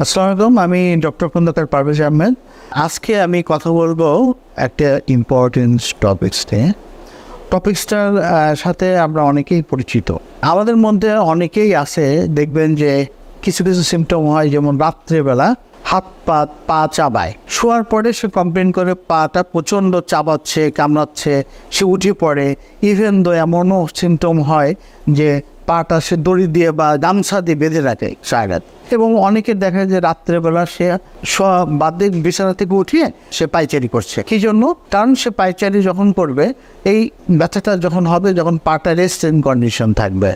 আসসালামু আলাইকুম, আমি ডক্টর খন্দকার পারভেজ আহমেদ। আজকে আমি কথা বলবো একটা ইম্পর্টেন্ট টপিক্সটার সাথে আমরা অনেকেই পরিচিত। আমাদের মধ্যে অনেকেই আছে, দেখবেন যে কিছু কিছু সিমটম হয়, যেমন রাত্রেবেলা হাত পা চাবায়, শোয়ার পরে সে কমপ্লেন করে পাটা প্রচণ্ড চাবাচ্ছে, কামড়াচ্ছে, সে উঠে পড়ে। ইভেন দো এমনও সিমটম হয় যে পাটা সে দড়ি দিয়ে বা গামছা দিয়ে বেঁধে রাখে সারা। এবং অনেকের দেখা যায় যে রাত্রেবেলা সে বাদে বিছানা থেকে উঠিয়ে সে পায়চারি করছে। কী জন্য? কারণ সে পায়চারি যখন করবে, এই ব্যথাটা যখন হবে, যখন পাটা রেস্টিং কন্ডিশন থাকবে,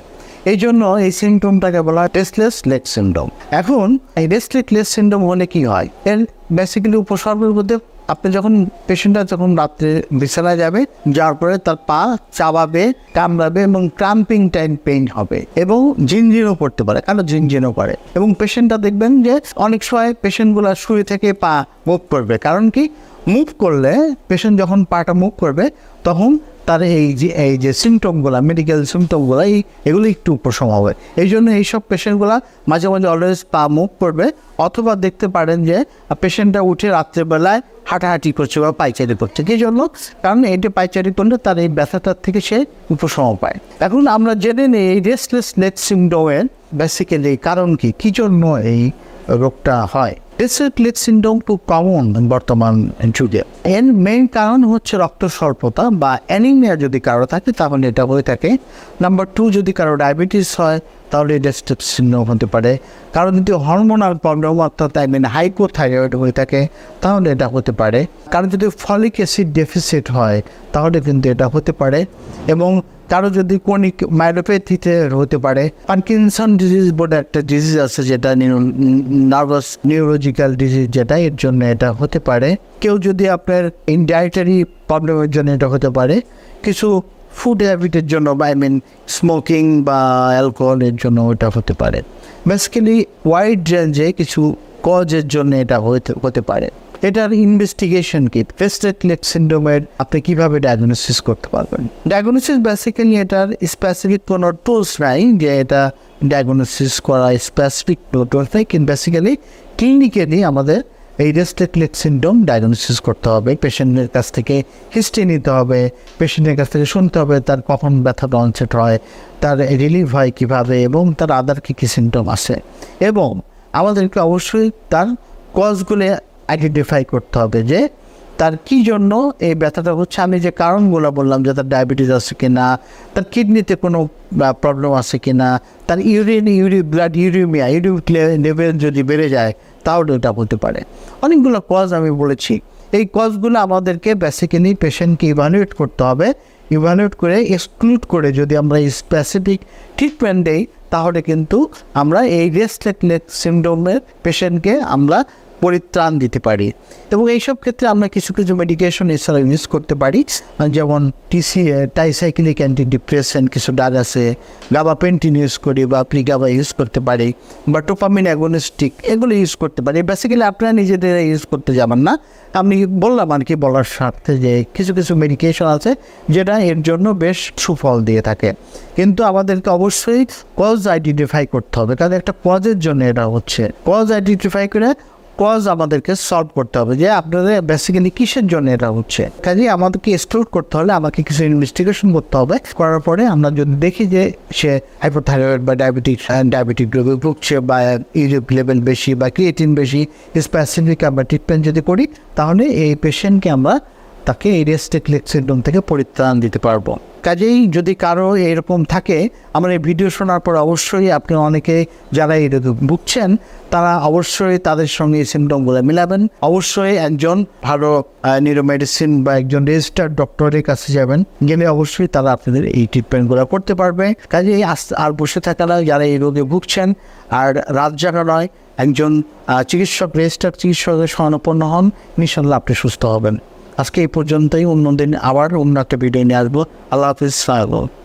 এই জন্য এই সিমটমটাকে বলা হয় রেস্টলেস লেগ সিন্ড্রোম। এখন এই রেস্টলেস লেগ সিন্ড্রোম হলে কী হয়? এর বেসিক্যালি উপসর্গের মধ্যে আপনি যখন পেশেন্টটা যখন রাত্রে বিছানায় যাবে, যাওয়ার পরে তার পা চাবাবে, কামড়াবে এবং ক্রাম্পিং টাইপ পেইন হবে এবং ঝিনঝিনও করতে পারে, কারণ ঝিনঝিনও করে। এবং পেশেন্টটা দেখবেন যে অনেক সময় পেশেন্টগুলো শুয়ে থেকে পা মুভ করবে। কারণ কি? মুভ করলে পেশেন্ট যখন পাটা মুভ করবে, তখন তার এই যে সিমটমগুলো, মেডিকেল সিমটমগুলো, এগুলো একটু উপশম হবে। এই জন্য এইসব পেশেন্টগুলো মাঝে মাঝে অলওয়েজ পা মুভ করবে, অথবা দেখতে পারেন যে পেশেন্টটা উঠে রাত্রেবেলায় হাঁটাহাঁটি করছে বা পায়চারি করছে। কী জন্য? কারণ এইটা পায়চারি করলে তার এই ব্যথাটার থেকে সে উপশম পায়। এখন আমরা জেনে নিই এই রেস্টলেস লেগ সিন্ড্রোমের বেসিক্যালি কারণ কি, কী জন্য এই রোগটা হয়। রেস্টলেস লেগ সিন্ড্রোম খুব কমন বর্তমান যুগে। এর মেইন কারণ হচ্ছে রক্ত স্বল্পতা বা অ্যানিমিয়া যদি কারো থাকে, তাহলে এটা হয়ে থাকে। নাম্বার 2, যদি কারো ডায়াবেটিস হয়, তাহলে রেস্টলেস সিন্ড্রোম হতে পারে। কারণ যদি হরমোনাল প্রবলেম, অর্থাৎ হাইপোথাইরয়েড হয়ে থাকে, তাহলে এটা হতে পারে। কারণ যদি ফলিক অ্যাসিড ডেফিসিট হয়, তাহলে কিন্তু এটা হতে পারে। এবং কারো যদি ক্রনিক মায়োপ্যাথিতে হতে পারে। পার্কিনসন ডিজিজ বলে একটা ডিজিজ আছে, যেটা নার্ভাস নিউরোলজিক্যাল ডিজিজ, যেটা এর জন্য এটা হতে পারে। কেউ যদি আপনার ডায়েটারি প্রবলেমের জন্য এটা হতে পারে। কিছু ফুড হ্যাবিটের জন্য, বা স্মোকিং বা অ্যালকোহলের জন্য এটা হতে পারে। বেসিক্যালি ওয়াইড রেঞ্জে কিছু কজের জন্য এটা হতে পারে। এটার ইনভেস্টিগেশন কি? রেস্টলেস লেগ সিন্ড্রোমের আপনি কীভাবে ডায়াগনোসিস করতে পারবেন? ডায়াগনোসিস বেসিক্যালি এটার স্পেসিফিক কোনো টুলস নাই যে এটা ডায়াগনোসিস করা স্পেসিফিক টুলস নাই, কিন্তু বেসিক্যালি ক্লিনিক্যালি আমাদের এই রেস্টলেস লেগ সিন্ড্রোম ডায়াগনোসিস করতে হবে। পেশেন্টের কাছ থেকে হিস্ট্রি নিতে হবে, পেশেন্টের কাছ থেকে শুনতে হবে তার কখন ব্যথাটা অনসেট হয়, তার রিলিভ হয় কীভাবে, এবং তার আদার কী কী সিমটম আছে। এবং আমাদেরকে অবশ্যই তার কজগুলো আইডেন্টিফাই করতে হবে যে তার কী জন্য এই ব্যথাটা হচ্ছে। আমি যে কারণগুলো বললাম, যে তার ডায়াবেটিস আছে কি না, তার কিডনিতে কোনো প্রবলেম আছে কি না, তার ব্লাড ইউরিমিয়া লেভেল যদি বেড়ে যায়, তাহলে এটা হতে পারে। অনেকগুলো কজ আমি বলেছি। এই কজগুলো আমাদেরকে বেসিক্যালি পেশেন্টকে ইভ্যালুয়েট করতে হবে। ইভ্যালুয়েট করে এক্সক্লুড করে যদি আমরা স্পেসিফিক ট্রিটমেন্ট দেই, তাহলে কিন্তু আমরা এই রেস্টলেস লেগ সিন্ড্রোমের পেশেন্টকে আমরা পরিত্রাণ দিতে পারি। এবং এইসব ক্ষেত্রে আমরা কিছু কিছু মেডিকেশন এছাড়া ইউজ করতে পারি, যেমন ট্রাইসাইক্লিক অ্যান্টিডিপ্রেসেন্ট কিছু ড্রাগ আছে, গাবাপেন্টিন ইউজ করি, বা প্রিগাবা ইউজ করতে পারি, বা ডোপামিন অ্যাগোনিস্টিক, এগুলো ইউজ করতে পারি। বেসিক্যালি আপনারা নিজেদের ইউজ করতে যাবেন না। আমি বললাম আর কি, বলার স্বার্থে যে কিছু কিছু মেডিকেশন আছে যেটা এর জন্য বেশ সুফল দিয়ে থাকে। কিন্তু আমাদেরকে অবশ্যই কজ আইডেন্টিফাই করতে হবে, কারণ একটা কজের জন্য এটা হচ্ছে। কজ আইডেন্টিফাই করে কজ আমাদেরকে সলভ করতে হবে, যে আপনাদের বেসিক্যালি কিসের জন্য এটা হচ্ছে। কাজে আমাদেরকে এক্সক্লুড করতে হলে আমাকে কিছু ইনভেস্টিগেশন করতে হবে। করার পরে আমরা যদি দেখি যে সে হাইপোথাইরয়েড বা ডায়াবেটিক রোগে ভুগছে, বা ইউরিক লেভেল বেশি বা ক্রিয়েটিন বেশি, স্পেসিফিক আমরা ট্রিটমেন্ট যদি করি, তাহলে এই পেশেন্টকে আমরা তাকে এই রেস্টলেস লেগ সিন্ড্রোম থেকে পরিত্রাণ দিতে পারবো। কাজেই যদি কারো এরকম থাকে, আমার এই ভিডিও শোনার পর অবশ্যই আপনি অনেকে যারা এরকম ভুগছেন, তারা অবশ্যই তাদের সঙ্গে এই সিমটমগুলো মিলাবেন। অবশ্যই একজন ভালো নিউরোমেডিসিন বা একজন রেজিস্টার্ড ডক্টরের কাছে যাবেন, গেলে অবশ্যই তারা আপনাদের এই ট্রিটমেন্টগুলো করতে পারবে। কাজেই আর বসে থাকা নয়, যারা এই রোগে ভুগছেন আর রাত জাগা নয়, একজন চিকিৎসক, রেজিস্টার্ড চিকিৎসকের শরণাপন্ন হন, ইনশাআল্লাহ আপনি সুস্থ হবেন। আজকে এই পর্যন্তই। অন্যদিন আবার অন্য একটা ভিডিও নিয়ে আসবো। আল্লাহ হাফিজ।